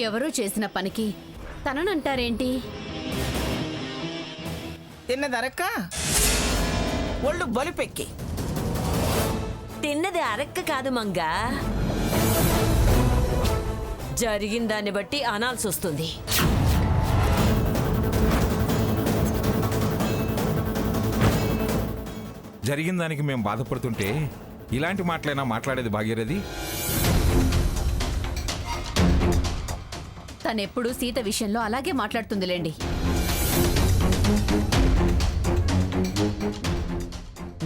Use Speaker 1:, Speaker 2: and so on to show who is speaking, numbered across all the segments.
Speaker 1: ఎవరో చేసిన పనికి తననంటారేంటి?
Speaker 2: తిన్నదరక్క ఒళ్ళు బలిపెక్కి.
Speaker 3: తిన్నది అరక్క కాదు మంగా, జరిగిన దాన్ని బట్టి అనాల్సి వస్తుంది.
Speaker 4: జరిగిన దానికి మేము బాధపడుతుంటే ఇలాంటి మాటలైనా మాట్లాడేది భాగీరథి?
Speaker 1: తనెప్పుడు సీత విషయంలో అలాగే మాట్లాడుతుందిలేండి.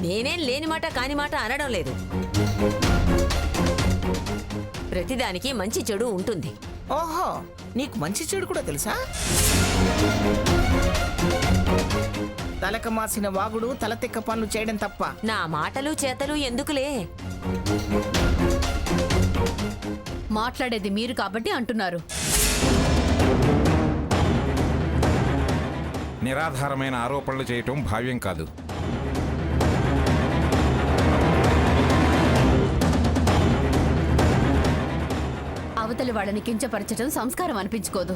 Speaker 3: నేనేం లేని మాట కాని మాట అనడం లేదు. ప్రతిదానికి మంచి చెడు ఉంటుంది.
Speaker 2: ఓహో, నీకు మంచి చెడు కూడా తెలుసా? తలక మాసిన వాగుడు తలతిక్క పనులు చేయడం తప్ప.
Speaker 3: నా మాటలు చేతలు ఎందుకులే?
Speaker 1: మాట్లాడేది మీరు కాబట్టి అంటున్నారు.
Speaker 4: నిరాధారమైన ఆరోపణలు చేయటం భావ్యం కాదు.
Speaker 1: అవతలి వాళ్ళని కించపరచడం సంస్కారం అనిపించుకోదు.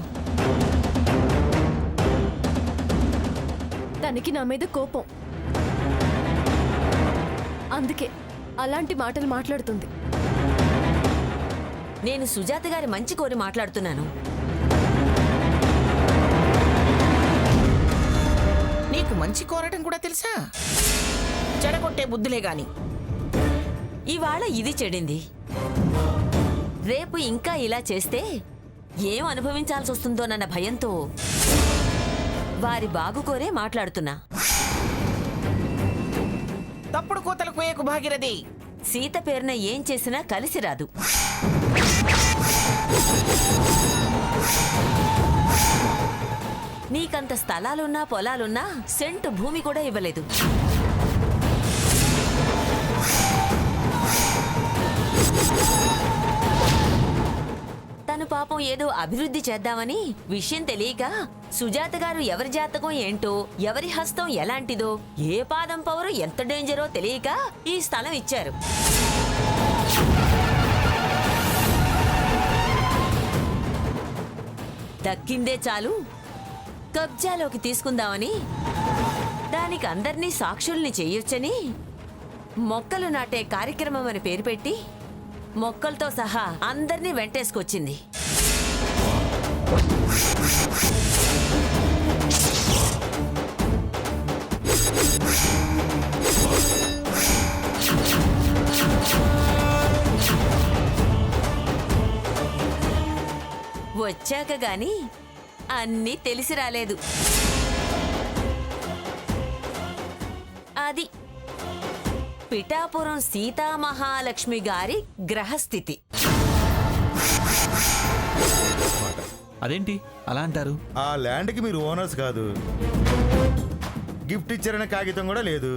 Speaker 5: తనకి నా మీద కోపం, అందుకే అలాంటి మాటలు మాట్లాడుతుంది.
Speaker 3: నేను సుజాత గారి మంచి కోరి మాట్లాడుతున్నాను.
Speaker 2: నీకు మంచి కోరటం కూడా తెలుసా? చెడగొట్టే బుద్ధులే గాని.
Speaker 3: ఇవాళ ఇది చెడింది, రేపు ఇంకా ఇలా చేస్తే ఏం అనుభవించాల్సి వస్తుందోనన్న భయంతో వారి బాగు కోరే మాట్లాడుతున్నా.
Speaker 2: తప్పుడు కోతలు కోయకు భాగీరథి.
Speaker 3: సీత పేరున ఏం చేసినా కలిసి రాదు. నీకంత స్థలాలున్నా పొలాలున్నా సెంటు భూమి కూడా ఇవ్వలేదు. తను పాపం ఏదో అభివృద్ధి చేద్దామని విషయం తెలియక సుజాత గారు ఎవరి జాతకం ఏంటో, ఎవరి హస్తం ఎలాంటిదో, ఏ పాదం పౌరు ఎంత డేంజరో తెలియక ఈ స్థలం ఇచ్చారు. దక్కిందే చాలు కబ్జాలోకి తీసుకుందామని, దానికి అందర్నీ సాక్షుల్ని చేయొచ్చని మొక్కలు నాటే కార్యక్రమం అని పేరు పెట్టి మొక్కలతో సహా అందర్నీ వెంటేసుకొచ్చింది. వచ్చాక గాని అన్నీ తెలిసి రాలేదు. అది పిఠాపురం సీతామహాలక్ష్మి గారి గ్రహస్థితి.
Speaker 6: అదేంటి అలా అంటారు?
Speaker 7: ఆ ల్యాండ్కి మీరు ఓనర్స్ కాదు, గిఫ్ట్ ఇచ్చారనే కాగితం కూడా లేదు.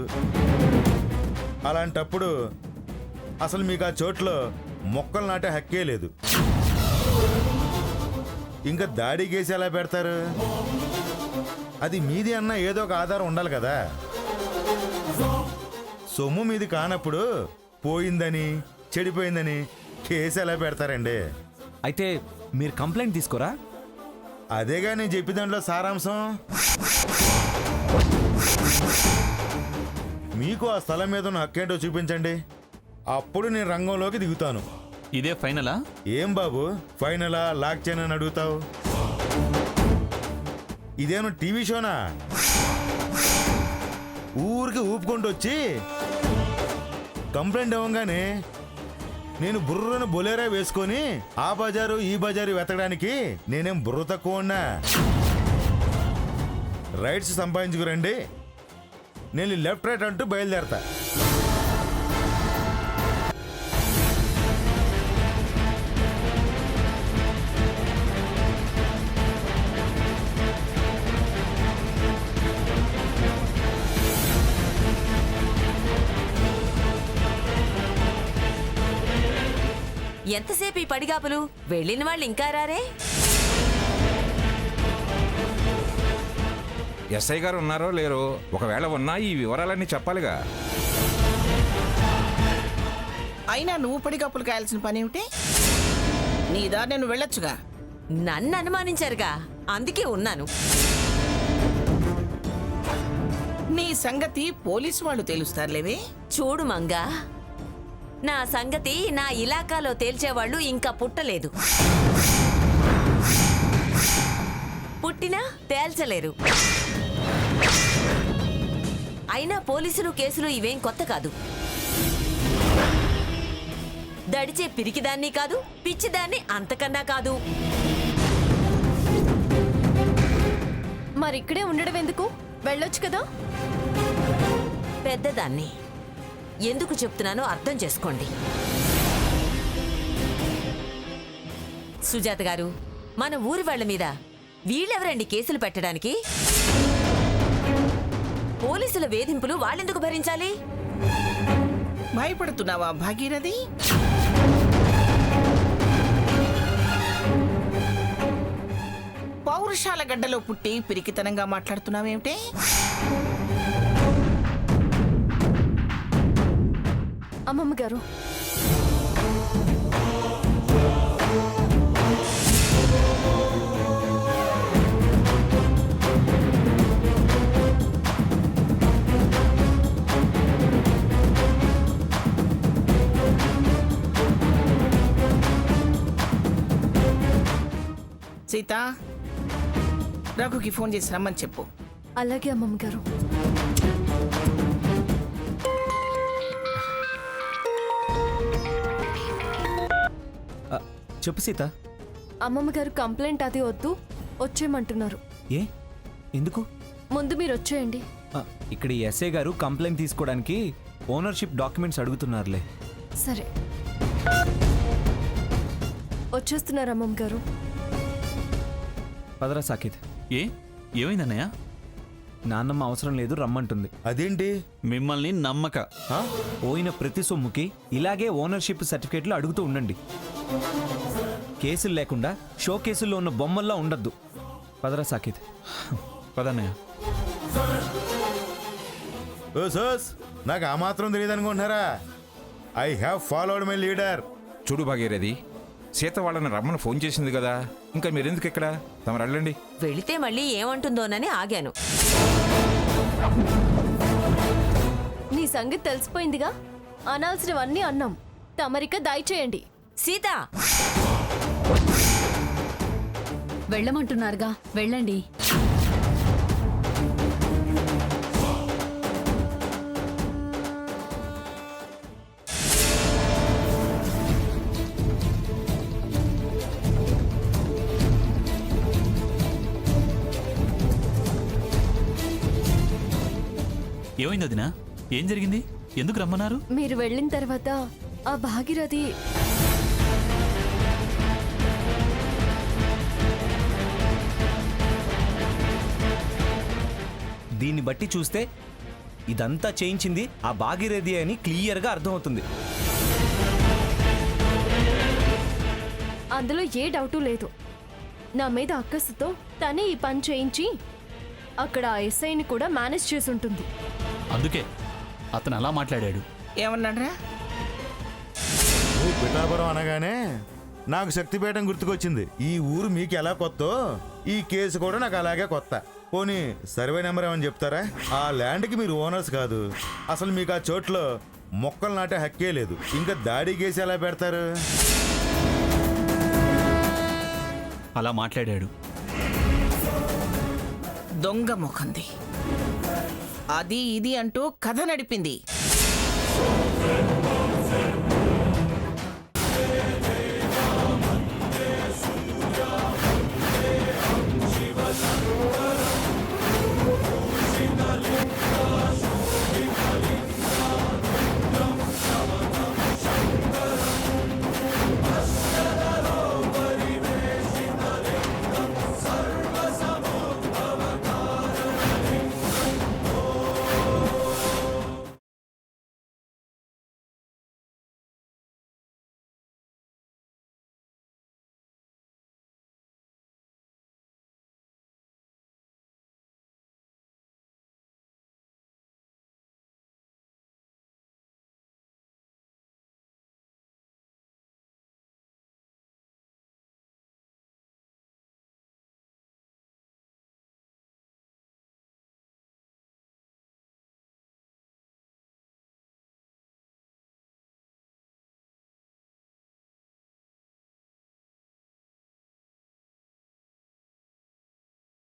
Speaker 7: అలాంటప్పుడు అసలు మీకు ఆ చోట్లో మొక్కలు నాటే హక్కే లేదు. ఇంకా దాడి కేసి ఎలా పెడతారు? అది మీది అన్న ఏదో ఒక ఆధారం ఉండాలి కదా. సొమ్ము మీది కానప్పుడు పోయిందని చెడిపోయిందని కేసు ఎలా పెడతారండి?
Speaker 6: అయితే మీరు కంప్లైంట్ తీసుకోరా?
Speaker 7: అదేగా నేను చెప్పి దాంట్లో సారాంశం. మీకు ఆ స్థలం మీద ఉన్న హక్కేంటో చూపించండి, అప్పుడు నేను రంగంలోకి దిగుతాను.
Speaker 6: ఇదే ఫైనలా?
Speaker 7: ఏం బాబు ఫైనలా, లాక్ చేయనని అడుగుతావు? ఇదేమో టీవీ షోనా? ఊరికి ఊపుకుంటూ వచ్చి కంప్లైంట్ ఇవ్వగానే నేను బుర్రను బొలేరా వేసుకొని ఆ బజారు ఈ బజారు వెతకడానికి నేనేం బుర్ర తక్కువ ఉన్నా? రైట్స్ సంపాదించుకురండి, నేను లెఫ్ట్ రైట్ అంటూ బయలుదేరతా.
Speaker 3: ఎంతసేపు ఈ పడిగాపులు? వెళ్ళిన వాళ్ళు ఇంకా రారే?
Speaker 4: ఎస్ఐ గారు ఉన్నారో లేరో, ఒకవేళ ఉన్నా ఈ వివరాలన్నీ చెప్పాలిగా.
Speaker 2: అయినా నువ్వు పడికప్పులు కాయాల్సిన పని ఏమిటి? నీ దారి నేను వెళ్ళొచ్చుగా.
Speaker 3: నన్ను అనుమానించారుగా, అందుకే ఉన్నాను.
Speaker 2: నీ సంగతి పోలీసు వాళ్ళు తెలుస్తారులేవే.
Speaker 3: చూడు మంగా, నా సంగతి నా ఇలాకాలో తేల్చేవాళ్ళు ఇంకా పుట్టలేదు. పుట్టినా తేల్చలేరు. అయినా పోలీసులు కేసులు ఇవేం కొత్త కాదు. దడిచే పిరికిదాన్ని కాదు, పిచ్చిదాన్ని అంతకన్నా కాదు.
Speaker 5: మరి ఇక్కడే ఉండడం ఎందుకు? వెళ్ళొచ్చు కదా.
Speaker 3: పెద్దదాన్ని. ఎందుకు చెప్తున్నానో అర్థం చేసుకోండి. సుజాత గారు, మన ఊరి వాళ్ళ మీద వీళ్ళెవరండి కేసులు పెట్టడానికి? పోలీసుల వేధింపులు వాళ్ళెందుకు భరించాలి?
Speaker 2: భయపడుతున్నావా భాగీరథి? పౌరుషాల గడ్డలో పుట్టి పిరికితనంగా మాట్లాడుతున్నావేమిటే?
Speaker 5: అమ్మమ్మ గారు,
Speaker 2: సీత, రఘుకి ఫోన్ చేసి రమ్మని చెప్పు.
Speaker 5: అలాగే అమ్మమ్మ గారు.
Speaker 6: చెప్పు సీత.
Speaker 5: అమ్మమ్మ గారు కంప్లైంట్ అది వద్దు, వచ్చేయమంటున్నారు.
Speaker 6: ఏ ఎందుకు?
Speaker 5: ముందు మీరు వచ్చేయండి.
Speaker 6: ఇక్కడ ఈ ఎస్ఐ గారు కంప్లైంట్ తీసుకోవడానికి ఓనర్షిప్ డాక్యుమెంట్స్ అడుగుతున్నారులే.
Speaker 5: సరే, వచ్చేస్తున్నారు అమ్మమ్మ గారు.
Speaker 6: పదరా సాకేత్.
Speaker 8: ఏమైందన్నయ్య?
Speaker 6: నాన్నమ్మ అవసరం లేదు రమ్మంటుంది.
Speaker 7: అదేంటి?
Speaker 8: మిమ్మల్ని నమ్మక.
Speaker 6: పోయిన ప్రతి సొమ్ముకి ఇలాగే ఓనర్షిప్ సర్టిఫికేట్లు అడుగుతూ ఉండండి. కేసులు లేకుండా షో కేసుల్లో ఉన్న బొమ్మల్లా ఉండద్దు. పదరా సాకేత్.
Speaker 8: పదన్నయ్య.
Speaker 7: ఓ సోస్, నాకు ఆ మాత్రం తెలియదు అనుకుంటున్నారా? I have followed my leader.
Speaker 4: చూడు భాగీరథి, సీత వాళ్ళని రమ్మని ఫోన్ చేసింది కదా, ఇంకా మీరెందుకు ఇక్కడ? తమరు వెళ్ళండి.
Speaker 3: వెళితే మళ్ళీ ఏమంటుందోనని ఆగాను.
Speaker 5: నీ సంగతి తెలిసిపోయిందిగా. అనాల్సినవన్నీ అన్నాం. తమరిక దయచేయండి.
Speaker 3: సీత,
Speaker 1: వెళ్ళమంటున్నారుగా, వెళ్ళండి.
Speaker 8: ఏమైంది వదినా? ఏం జరిగింది? ఎందుకు రమ్మన్నారు?
Speaker 5: మీరు వెళ్ళిన తర్వాత ఆ భాగీరథి
Speaker 6: దీన్ని బట్టి చూస్తే ఇదంతా చేయించింది ఆ భాగీరథి అని క్లియర్గా అర్థమవుతుంది.
Speaker 5: అందులో ఏ డౌటు లేదు. నా మీద అక్కసుతో తనే ఈ పని చేయించి అక్కడ ఆ ఎస్ఐని కూడా మేనేజ్ చేసి ఉంటుంది.
Speaker 8: అందుకే అతను అలా మాట్లాడాడు.
Speaker 2: ఏమన్నాడ్రా?
Speaker 7: నువ్వు పిఠాపురం అనగానే నాకు శక్తిపీఠం గుర్తుకొచ్చింది. ఈ ఊరు మీకు ఎలా కొత్తో ఈ కేసు కూడా నాకు అలాగే కొత్త. పోనీ సర్వే నెంబర్ ఏమని చెప్తారా? ఆ ల్యాండ్కి మీరు ఓనర్స్ కాదు. అసలు మీకు ఆ చోట్లో మొక్కలు నాటే హక్కే లేదు. ఇంకా దాడి కేసు ఎలా పెడతారు?
Speaker 8: అలా మాట్లాడాడు.
Speaker 2: దొంగ ముఖంది. అది ఇది అంటూ కథ నడిపింది.